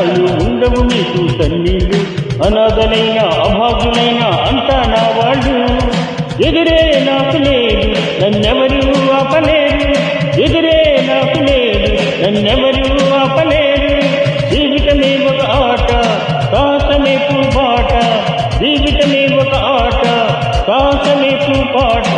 ఎన్నాళ్ళు ఉండవు నీకు కన్నీళ్ళు, అనాథనైనా అభాగ్యులైనా అంతా నా వాళ్ళు. ఎదురే నాకు లేదు నన్నెవరూ ఆపలేరు, ఎదురే నాకు లేదు నన్నెవరూ ఆపలేరు. జీవితమే ఒక ఆట సాహసమే పూబాట, జీవితమే ఒక ఆట సాహసమే పూబాట.